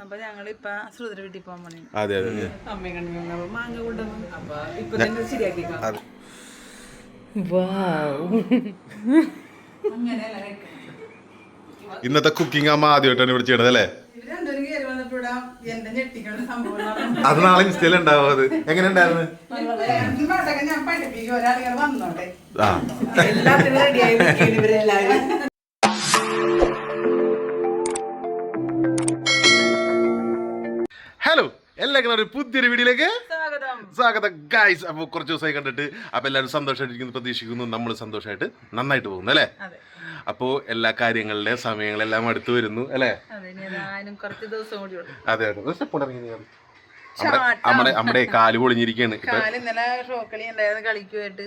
അപ്പൊ ഞങ്ങളിപ്പോ ശ്രുതിയുടെ വീട്ടിൽ പോകാൻ പണി. അതെ അതെ അമ്മയെ കണ്ടു മാങ്ങ കൊണ്ടുവന്നു. അപ്പൊ ഇപ്പൊ തന്നെ ശരിയാക്കിക്കാം. ഇന്നത്തെ കുക്കിംഗ് അമ്മ ആദ്യമായിട്ടാണ് ഇവിടെ ചെയ്യണത് അല്ലേ? അത് നാളെ ഇൻസ്റ്റയിൽ ഉണ്ടാവും. അത് എങ്ങനെ ഉണ്ടായിരുന്നു? ഞാൻ പഠിപ്പിക്കും, ഒരാളികൾ വന്നോട്ടെ. ആ എല്ലാത്തിനും റെഡിയായി ഇവരെല്ലാവരും. ഹലോ, എല്ലാവർക്കും ഒരു പുതിയൊരു വീഡിയോയിലേക്ക് സ്വാഗതം. സ്വാഗതം ഗൈസ്. അപ്പോൾ കുറച്ച് ദിവസമായി കണ്ടിട്ട് അപ്പോൾ എല്ലാവരും സന്തോഷമായിട്ടിരിക്കുന്നു, പ്രതീക്ഷിക്കുന്നു. നമ്മൾ സന്തോഷമായിട്ട് നന്നായിട്ട് പോകുന്നു അല്ലേ? അപ്പോൾ എല്ലാ കാര്യങ്ങളുടെ സമയങ്ങളെല്ലാം അടുത്ത് വരുന്നു അല്ലേ? അതെ അതെ. നമ്മുടെ കാല് പൊളിഞ്ഞിരിക്കുകയാണ്. ഇന്നലെ ഷോക്കളി ഉണ്ടായിരുന്നു, കളിക്കുമായിട്ട്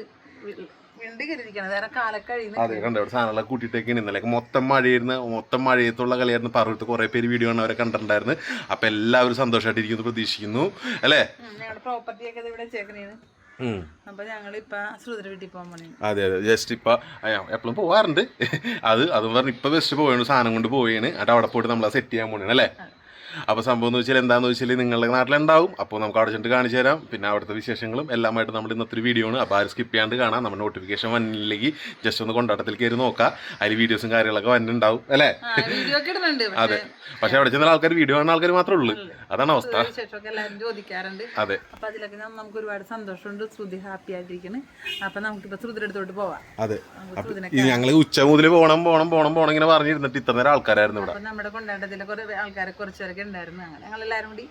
അതെ കണ്ടോ, ഇവിടെ സാധനങ്ങളൊക്കെ കൂട്ടിയിട്ടേക്കാണ്. ഇന്നലെ മൊത്തം മഴയായിരുന്നു, മൊത്തം മഴയത്തുള്ള കളിയായിരുന്നു. പറഞ്ഞിട്ട് കുറെ പേര് വീഡിയോ ആണ് അവരെ കണ്ടിട്ടുണ്ടായിരുന്നു. അപ്പൊ എല്ലാവരും സന്തോഷമായിട്ടിരിക്കുന്നു, പ്രതീക്ഷിക്കുന്നു അല്ലേ? അപ്പൊ ഞങ്ങളിപ്പോ ശ്രുതിയുടെ വീട്ടിൽ പോകാൻ പണി. അതെ അതെ. ജസ്റ്റ് ഇപ്പൊ എപ്പോഴും പോവാറുണ്ട്. അതും പറഞ്ഞ് ഇപ്പൊ ബെസ്റ്റ് പോയാണ്, സാധനം കൊണ്ട് പോവുകയാണ്. എന്നിട്ട് അവിടെ പോയിട്ട് നമ്മളെ സെറ്റ് ചെയ്യാൻ പോകണം അല്ലേ? അപ്പോൾ സംഭവം എന്ന് വെച്ചാൽ എന്താണെന്ന് വെച്ചാൽ നിങ്ങളുടെ നാട്ടിലുണ്ടാവും. അപ്പോൾ നമുക്ക് അവിടെ ചെന്നിട്ട് കാണിച്ചു തരാം. പിന്നെ അവിടുത്തെ വിശേഷങ്ങളും എല്ലാമായിട്ട് നമ്മൾ ഇന്നത്തെ ഒരു വീഡിയോ ആണ്. അപ്പോൾ ആരും സ്കിപ്പ് ചെയ്യാണ്ട് കാണാം. നമ്മുടെ നോട്ടിഫിക്കേഷൻ വന്നില്ലെങ്കിൽ ജസ്റ്റ് ഒന്ന് കൊണ്ടാട്ടത്തിൽ കയറി നോക്കാം. അതിൽ വീഡിയോസും കാര്യങ്ങളൊക്കെ വന്നിട്ടുണ്ടാവും അല്ലേ? അതെ. പക്ഷെ അവിടെ ചെന്ന ആൾക്കാർ വീഡിയോ കാണുന്ന ആൾക്കാർ മാത്രമേ ഉള്ളൂ. അതാണ് അവസ്ഥ. ചോദിക്കാറുണ്ട്. അതെ. അപ്പൊ അതിലൊക്കെ നമുക്ക് ഒരുപാട് സന്തോഷമുണ്ട്. ശ്രുതി ഹാപ്പി ആയിട്ടിരിക്കുന്നു. അപ്പൊ നമുക്കിപ്പോ ശ്രുതിയുടെ അടുത്തോട്ട് പോവാം. അതെ. ഞങ്ങൾ ഉച്ച മുതൽ പോകണം ഇങ്ങനെ പറഞ്ഞിരുന്നിട്ട് ഇത്ര നേരം ആൾക്കാരായിരുന്നു ഇവിടെ. നമ്മുടെ കൊണ്ടാട്ടത്തിലെ കുറെ ആൾക്കാരെ കുറച്ചവരൊക്കെ ഉണ്ടായിരുന്നു. അങ്ങനെ ഞങ്ങൾ എല്ലാവരും കൂടി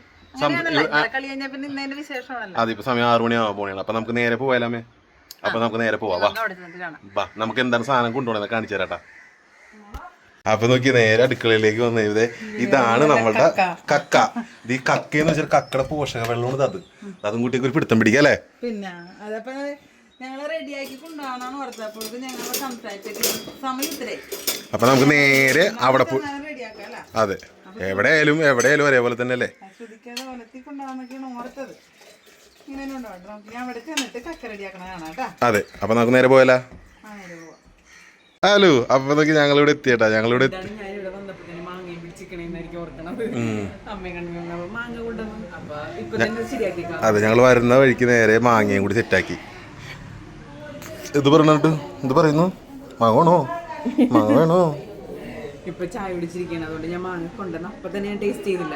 കളി കഴിഞ്ഞാൽ പിന്നെ ഇന്നതിന്റെ വിശേഷമാണല്ലോ. അതെ. ഇപ്പൊ സമയം 6 മണിയാവാൻ പോകണേ. അപ്പൊ നമുക്ക് നേരെ പോയാലാമേ? അപ്പൊ നമുക്ക് നേരെ പോവാം. വാ, നമുക്ക് എന്താണ് സാധനം കൊണ്ടുപോകണത് കാണിച്ചു തരാട്ടാ. അപ്പൊ നോക്കി നേരെ അടുക്കളയിലേക്ക് വന്നത്. ഇതാണ് നമ്മളുടെ കക്ക. ഇത് ഈ കക്കയെന്ന് വെച്ചാൽ കക്കയുടെ പോഷക വെള്ളമാണ്. അതും കൂട്ടിയൊക്കെ ഒരു പിടുത്തം പിടിക്കുക അല്ലേ? പിന്നെ അതപ്പോ ഞങ്ങള് റെഡിയാക്കി കൊണ്ടുപോകണമെന്ന് ഓർത്തപ്പോഴേക്ക് ഞങ്ങൾ സംസാരിച്ചിട്ട് സമയത്തിലേ. അപ്പൊ നമുക്ക് നേരെ അവിടെ പോയി. അതെ. എവിടെയായാലും ഒരേപോലെ തന്നെ അല്ലേ? അതെ. അപ്പൊ നമുക്ക് നേരെ പോയാലോ? ഹലോ. അപ്പൊ നോക്കി ഞങ്ങളിവിടെ എത്തിയേട്ടാ. ഞങ്ങളിവിടെ അതെ. ഞങ്ങൾ വരുന്ന വഴിക്ക് നേരെ മാങ്ങയും കൂടി സെറ്റാക്കി. ഇത് പറഞ്ഞിട്ട് എന്ത് പറയുന്നു? മാങ്ങ വേണോ? ഇപ്പൊ ചായ കുടിച്ചിരിക്കുകയാണ്. അതുകൊണ്ട് ഞാൻ മാങ്ങ കൊണ്ടുവന്ന അപ്പൊ തന്നെ ഞാൻ ടേസ്റ്റ് ചെയ്തില്ല.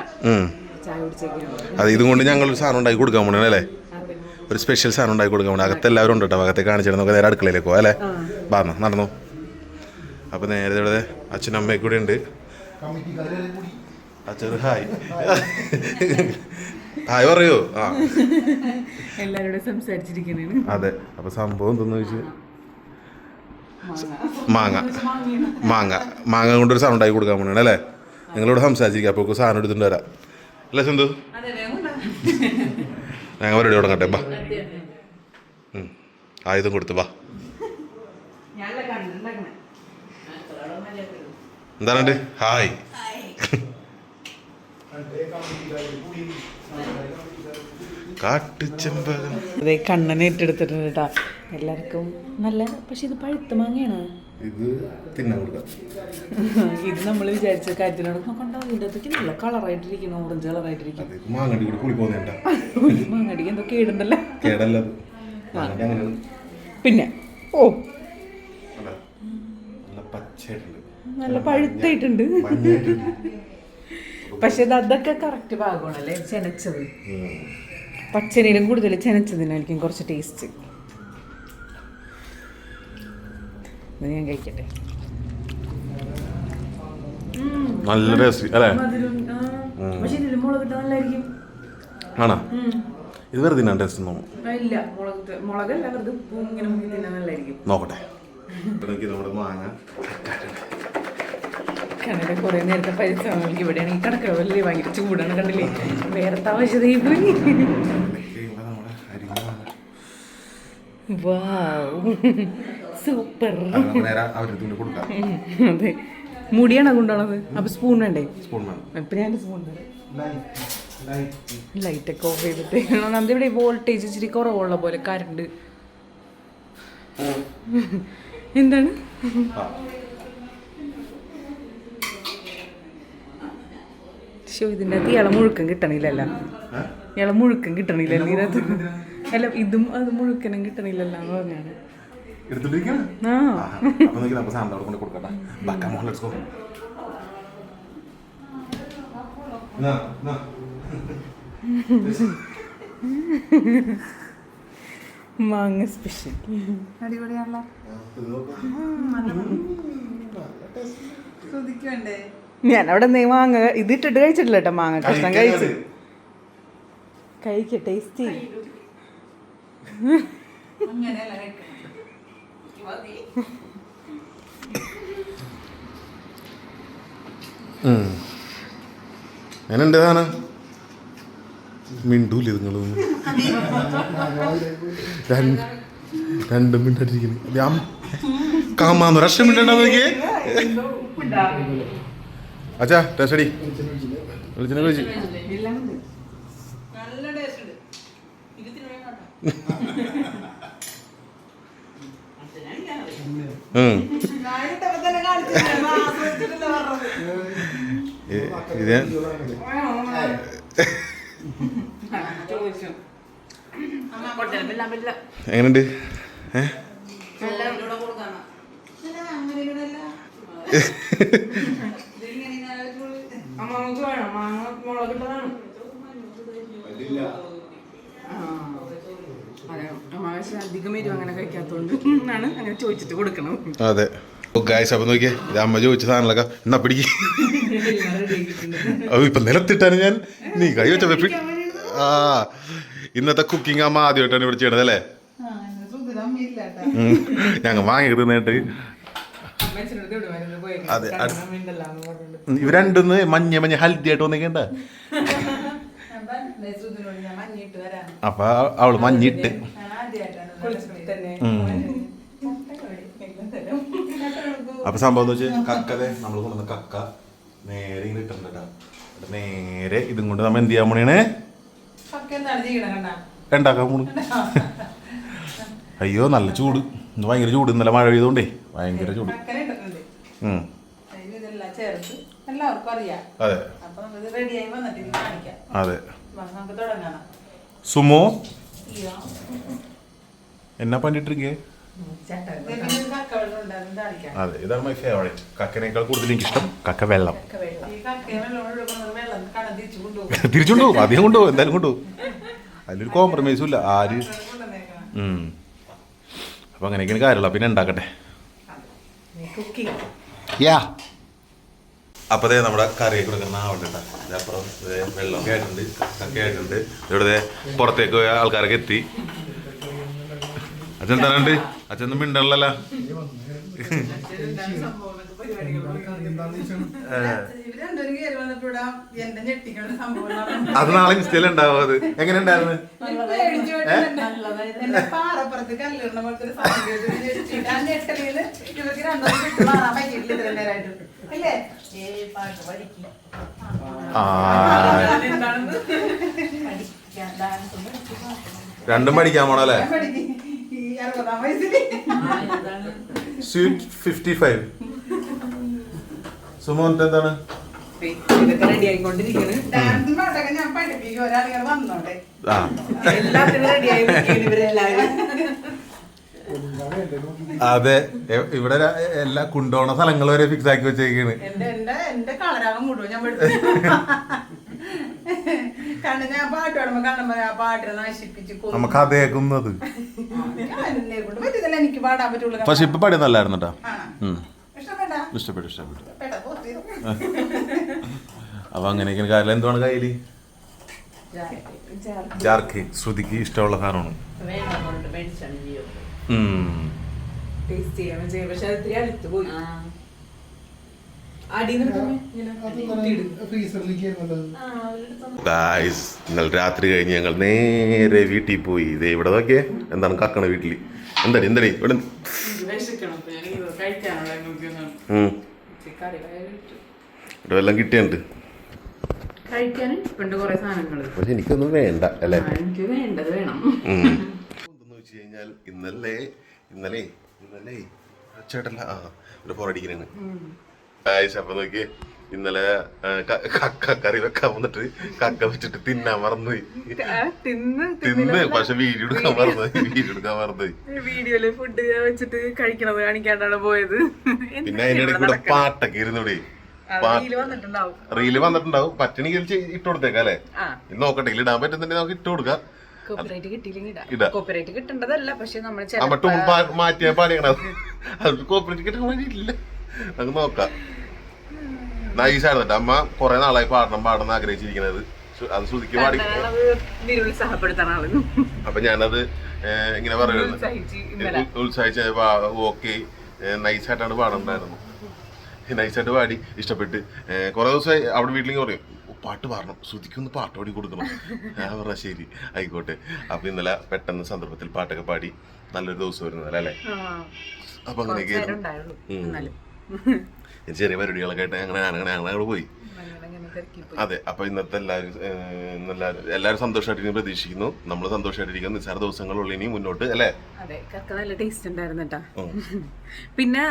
ചായ കുടിച്ചേക്കാണ്. അതെ. ഇതുകൊണ്ട് ഞങ്ങൾ ഒരു സാധനം ഉണ്ടാക്കി കൊടുക്കാൻ പോണേ അല്ലേ? ഒരു സ്പെഷ്യൽ സാധനം ഉണ്ടാക്കി കൊടുക്കാൻ പോണേ. അകത്ത് എല്ലാവരും ഉണ്ട് കേട്ടോ. അകത്തെ കാണിച്ചിട്ട് നമുക്ക് നേരെ അടുക്കളയിലേക്ക് പോവാം അല്ലേ? പറഞ്ഞോ, നടന്നു. അപ്പൊ നേരെ ഇവിടെ അച്ഛനും അമ്മയും കൂടെ ഉണ്ട്. അച്ഛൻ ഹായ് ഹായ് പറയൂ. ആ എല്ലാവരോടും സംസാരിച്ചിരിക്കുന്നതാണ്. അതെ. അപ്പൊ സംഭവം എന്തെന്ന് ചോദിച്ചു, മാങ്ങ കൊണ്ടൊരു സാധനം ഉണ്ടാക്കി കൊടുക്കാൻ പോണേ അല്ലേ? നിങ്ങളോട് സംസാരിച്ചിരിക്കുക. അപ്പോൾ സാധനം എടുത്തിട്ട് വരാം അല്ലേ സിന്ധു? ഞങ്ങൾ റെഡി തുടങ്ങട്ടെ. ബാ, ആയുധം കൊടുത്തു ബാ. എന്താണ്? ഹായ്. കാട്ടുചെമ്പകം. അതെ, കണ്ണനെ ഏറ്റെടുത്തിട്ടുണ്ട് കേട്ടോ എല്ലാവർക്കും. നല്ല, പക്ഷെ ഇത് പഴുത്ത മാങ്ങയാണ്. ഇത് തിന്നാൻ കൊടുക്കാം. ഇത് നമ്മൾ വിചാരിച്ച കാര്യത്തിനോട് കണ്ടോ, ഇതിൻ്റെ അകത്തേക്ക് നല്ല കളറായിട്ടിരിക്കണം, ഓറഞ്ച് കളറായിട്ടിരിക്കും. മാങ്ങടി കൂടി പുളി പോകുന്നുണ്ട. മാങ്ങടിക്ക് എന്തോ കേടുണ്ടല്ലോ. കേടല്ലത് പിന്നെ ഓ നല്ല പഴുത്തായിട്ടുണ്ട്. പക്ഷെ അതൊക്കെ കറക്റ്റ് ഭാഗമാണല്ലേ ചെനച്ചത്. പച്ചനീരും കൂടുതൽ ചെനച്ചതിനായിരിക്കും കുറച്ച് ടേസ്റ്റ്. ഞാൻ കഴിക്കട്ടെ. നല്ല ടേസ്റ്റ് അല്ലേ? പക്ഷെ ഇതിൽ മുളക് ഇട്ടാൽ നല്ലതായിരിക്കും. ആണോ? ഇത് വെറുതെ തിന്നാൻ ടേസ്റ്റ് ഇല്ല, മുളകല്ല, വെറുതെ ഉപ്പും ഇങ്ങനെ മുക്കി തിന്നാൻ നല്ലതായിരിക്കും. നോക്കട്ടെ. നമ്മുടെ മാങ്ങ കടയുടെ കുറെ നേരത്തെ പരിശ്രമങ്ങൾക്ക് ഇവിടെയാണെങ്കിൽ കിടക്കുക വലിയ ഭയങ്കര ചൂടാണ്. കണ്ടില്ലേ, വേറെ ആവശ്യതയും പോയി. സൂപ്പർ. അതെ. മുടിയാണോ കൊണ്ടുപോണത്? അപ്പൊ സ്പൂൺ വേണ്ടേ? ഇപ്പൊ ഞാൻ സ്പൂൺ ലൈറ്റൊക്കെ ഓഫ് ചെയ്തിട്ട്. ഒന്നാമത് ഇവിടെ വോൾട്ടേജ് ഇച്ചിരി കുറവുള്ള പോലെ കറണ്ട്. എന്താണ്? ഷോ ഇതിൻ്റെ അകത്ത് ഇയാളെ മുഴുക്കൻ കിട്ടണില്ലല്ലോ, ഇയാളെ മുഴുക്കൻ കിട്ടണില്ലല്ലോ ഇതിനകത്ത്. അല്ല ഇതും അത് മുഴുക്കനും കിട്ടണില്ലല്ലോ എന്ന് പറഞ്ഞാണ്. മാങ്ങ സ്പെഷ്യൽ അടിപൊളിയാണല്ലോ. ശ്രദ്ധിക്കണ്ടേ? ഞാൻ അവിടെ നിന്ന് മാങ്ങ ഇത് ഇട്ടിട്ട് കഴിച്ചിട്ടില്ല കേട്ടോ, മാങ്ങ കഷ്ണം കഴിച്ചു. കഴിക്ക ടേസ്റ്റി. ഞാനെൻ്റെ സാധനം മിണ്ടൂല്ലേ നിങ്ങളൊന്നും, രണ്ടും മിണ്ടടിച്ചിരിക്കുന്നു. കാമാന്ന് രഷ്ടം മിണ്ടാ നോക്കിയേ. അച്ഛാ ടേസ്റ്റടി വിളിച്ചിനെ വിളിച്ച് എങ്ങനെയുണ്ട്? അതെ ഗായ്സ്, അപ്പം നോക്കിയേ ഇത് അമ്മ ചോദിച്ച സാധനങ്ങളൊക്കെ എന്നാ പിടിക്ക്. ഇപ്പൊ നിലത്തിട്ടാണ് ഞാൻ നീ കൈ വെച്ച. ആ ഇന്നത്തെ കുക്കിംഗ് അമ്മ ആദ്യമായിട്ടാണ് ഇവിടെ ചെയ്യണത് അല്ലേ? ഞങ്ങൾ വാങ്ങി തിന്നിട്ട്. അതെ ഇവ രണ്ടൊന്ന് മഞ്ഞ മഞ്ഞ ഹൽദി ആയിട്ട് വന്നിക്കണ്ട. അപ്പൊ അവള് മഞ്ഞിട്ട് അപ്പൊ സംഭവം എന്ന് വെച്ചാൽ കക്കതെ നമ്മൾ കൊണ്ടുവന്ന കക്ക നേരെ ഇങ്ങനെ ഇട്ടിട്ടുണ്ടാ. നേരെ ഇതും കൊണ്ട് നമ്മ എന്ത് ചെയ്യാൻ പോണേ? ഉണ്ടാക്കാൻ പോണു. അയ്യോ നല്ല ചൂട്, ഇന്ന് ഭയങ്കര ചൂട്. ഇന്നലെ മഴ പെയ്തോണ്ടേ ഭയങ്കര ചൂട്. അതെ അതെ. സുമോ എന്നാ പണ്ടിട്ടിരിക്കേ? അതെ ഇതാണ് മൈ ഫേവറേറ്റ്. കക്കനേക്കാൾ കൂടുതൽ എനിക്കിഷ്ടം കക്ക വെള്ളം. തിരിച്ചുകൊണ്ടുപോകും, അധികം കൊണ്ടുപോകും, എന്തായാലും കൊണ്ടുപോകും. അതിലൊരു കോംപ്രമൈസും ഇല്ല ആര്. അപ്പൊ അങ്ങനെയൊക്കെയാണ് കാര്യമുള്ള. പിന്നെ ഉണ്ടാക്കട്ടെ. യാ അപ്പോൾ അതേ നമ്മുടെ കറിയൊക്കെ കൊടുക്കുന്ന ആവട്ടെ. അപ്പുറം വെള്ളമൊക്കെ ആയിട്ടുണ്ട്, കക്ക ആയിട്ടുണ്ട്. ഇവിടെ പുറത്തേക്ക് പോയ ആൾക്കാരൊക്കെ എത്തി. അച്ഛൻ തരണ്ട്, അച്ഛൻ മിണ്ടല്ലോ. അത് നാളെ ഇൻസ്റ്റയിൽ ഉണ്ടാവും. അത് എങ്ങനെ ഉണ്ടായിരുന്നു? രണ്ടും പഠിക്കാൻ പോണല്ലേ? സ്വീറ്റ് 55. സുമോൻ എന്താണ്? അതെ ഇവിടെ എല്ലാ കുണ്ടോണ സ്ഥലങ്ങൾ വരെ ഫിക്സ് ആക്കി വെച്ചേക്കാണ്. നമുക്ക് അതേക്കുന്നത് പക്ഷെ ഇപ്പൊ പാടി നല്ലായിരുന്നു കേട്ടോ. ഇഷ്ടപ്പെട്ടു ഇഷ്ടപ്പെട്ടു. അപ്പൊ അങ്ങനെയൊക്കെ കാര്യം. എന്താണ് കയ്യില്? ജാർക്ക്. ശ്രുതിക്ക് ഇഷ്ടമുള്ള സാധനമാണ്. നിങ്ങൾ രാത്രി കഴിഞ്ഞ് ഞങ്ങൾ നേരെ വീട്ടിൽ പോയി. ഇതേ ഇവിടെ നോക്കിയേ എന്താണ് കക്കണ വീട്ടില്. എന്താടി എന്താടി ഇവിടെ ഇവിടെ എല്ലാം കിട്ടിയുണ്ട്. പക്ഷെ എനിക്കൊന്നും വേണ്ട അല്ലേ? എന്തെന്ന് വെച്ച് കഴിഞ്ഞാൽ ഇന്നലെ ചേട്ടല്ല ഇവിടെ പോറടിക്കണേണ്. അപ്പൊ നോക്കിയേ ഇന്നലെ കക്ക കറി വെക്കാൻ വന്നിട്ട് കക്ക വെച്ചിട്ട് തിന്നാൻ മറന്നുപോയി. തിന്ന് പക്ഷെ വീഡിയോ എടുക്കാൻ മറന്നുപോയി. വീഡിയോയില് ഫുഡ് വെച്ചിട്ട് കഴിക്കണത് കാണിക്കാണ്ടാണ് പോയത്. പിന്നെ അതിന്റെ ഇടയ്ക്ക് കൂടെ പാട്ടൊക്കെ ഇരുന്നൂടെ. റീല് വന്നിട്ടുണ്ടാവും. പറ്റണെങ്കിൽ ഇട്ട് കൊടുത്തേക്കാം അല്ലെ? നോക്കട്ടെ, ഇടാൻ പറ്റുന്നുണ്ടെങ്കിൽ നമുക്ക് ഇട്ട് കൊടുക്കാം. മാറ്റിയാ പാടിയണത് കോപ്പറേറ്റ് കിട്ടണില്ല. നമുക്ക് നോക്കാം. നൈസായിരുന്നു. അമ്മ കുറെ നാളായി പാടണം ആഗ്രഹിച്ചിരിക്കുന്നത്. അത് ശ്രുതിക്ക് പാടി അപ്പൊ ഞാനത് ഇങ്ങനെ പറയുന്നത് ഉത്സാഹിച്ച ഓക്കെ നൈസായിട്ടാണ് പാടുന്നുണ്ടായിരുന്നു. നൈസായിട്ട് പാടി ഇഷ്ടപ്പെട്ട് കുറെ ദിവസമായി അവിടെ വീട്ടിലേക്ക് പറയും പാട്ട് പാടണം, ശ്രുതിക്കൊന്ന് പാട്ട് പാടി കൊടുക്കണം. ഞാൻ പറഞ്ഞാൽ ശരി ആയിക്കോട്ടെ. അപ്പൊ ഇന്നലെ പെട്ടെന്ന് സന്ദർഭത്തിൽ പാട്ടൊക്കെ പാടി നല്ലൊരു ദിവസം വരുന്നതല്ലേ അല്ലേ? അപ്പൊ അങ്ങനെയൊക്കെ ചെറിയ പരിപാടികളൊക്കെ ആയിട്ട് അങ്ങനെ പോയി. അതെ. അപ്പൊ ഇന്നത്തെ എല്ലാവരും സന്തോഷമായിട്ടിരിക്കും പ്രതീക്ഷിക്കുന്നു. നമ്മൾ സന്തോഷമായിട്ടിരിക്കുന്നു. നിസ്സാര ദിവസങ്ങളുള്ള ഇനി മുന്നോട്ട് അല്ലേ? അതെ, കക്ക നല്ല ടേസ്റ്റ് ഉണ്ടായിരുന്നു കേട്ടാ. പിന്നെ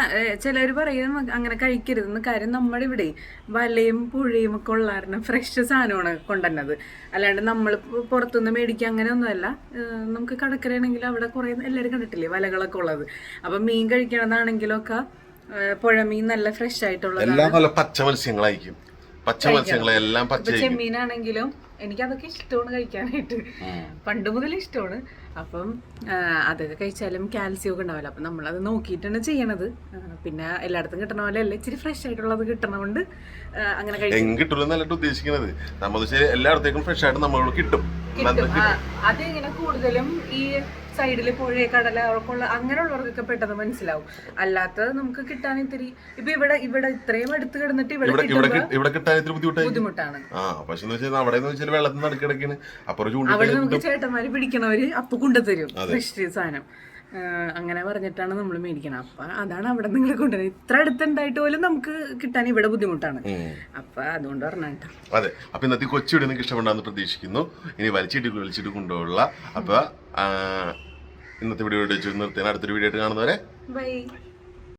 ചിലർ പറയും അങ്ങനെ കഴിക്കരുതെന്ന്. കാര്യം നമ്മുടെ ഇവിടെ വലയും പുഴയും ഒക്കെ ഉള്ളായിരുന്നു ഫ്രഷ് സാധനമാണ് കൊണ്ടുവന്നത്. അല്ലാണ്ട് നമ്മൾ പുറത്തുനിന്ന് മേടിക്കുക അങ്ങനെയൊന്നുമല്ല. നമുക്ക് കടക്കരയാണെങ്കിൽ അവിടെ കുറെ എല്ലാവരും കണ്ടിട്ടില്ലേ വലകളൊക്കെ ഉള്ളത്. അപ്പൊ മീൻ കഴിക്കണതാണെങ്കിലൊക്കെ പുഴമീൻ നല്ല ഫ്രഷ് ആയിട്ടുള്ളത്, എല്ലാം നല്ല പച്ച മത്സ്യങ്ങളായിരിക്കും. പച്ച മത്സ്യങ്ങളെല്ലാം പച്ച. ചെമ്മീനാണെങ്കിലും എനിക്കതൊക്കെ ഇഷ്ടമാണ് കഴിക്കാനായിട്ട്, പണ്ട് മുതൽ ഇഷ്ടമാണ്. അപ്പം അതൊക്കെ കഴിച്ചാലും കാൽസ്യം ഒക്കെ ഉണ്ടാവില്ല. അപ്പം നമ്മളത് നോക്കിയിട്ടാണ് ചെയ്യണത്. പിന്നെ എല്ലായിടത്തും കിട്ടണ പോലെ അല്ല, ഇച്ചിരി ഫ്രഷ് ആയിട്ടുള്ളത് കിട്ടണോണ്ട് അങ്ങനെ കിട്ടും ഉദ്ദേശിക്കുന്നത്. നമ്മൾ എല്ലായിടത്തേക്കും ഫ്രഷ് ആയിട്ട് നമ്മളോട് കിട്ടും. അത് ഇങ്ങനെ കൂടുതലും ഈ സൈഡില് പുഴ കടല ഉള്ള അങ്ങനെയുള്ളവർക്കൊക്കെ പെട്ടെന്ന് മനസ്സിലാവും. അല്ലാത്തത് നമുക്ക് കിട്ടാൻ ഇത്തിരി ഇപ്പൊ ഇവിടെ ഇത്രയും അടുത്ത് കിടന്നിട്ട് ഇവിടെ കിട്ടാൻ ഇത്തിരി ബുദ്ധിമുട്ടാണ്. അവിടെ നമുക്ക് ചേട്ടന്മാര് പിടിക്കണവര് അപ്പൊ കൊണ്ടുതരും ഫ്രഷ് സാധനം. അങ്ങനെ പറഞ്ഞിട്ടാണ് നമ്മൾ മേടിക്കണം. അപ്പൊ അതാണ് അവിടെ നിങ്ങൾ കൊണ്ടുവരുന്നത്. ഇത്ര അടുത്തുണ്ടായിട്ട് പോലും നമുക്ക് കിട്ടാൻ ഇവിടെ ബുദ്ധിമുട്ടാണ്. അപ്പൊ അതുകൊണ്ട് പറഞ്ഞാട്ടോ. അതെ. അപ്പൊ ഇന്നത്തെ കൊച്ചു വീഡിയോ നിങ്ങൾക്ക് ഇഷ്ടപ്പെടാന്ന് പ്രതീക്ഷിക്കുന്നു. ഇനി വലിച്ചിട്ട് കൊണ്ടുള്ള അപ്പൊ ഇന്നത്തെ വീഡിയോ നിർത്തിയാണ്. അടുത്തൊരു വീഡിയോ ആയിട്ട് കാണുന്നവരെ ബൈ.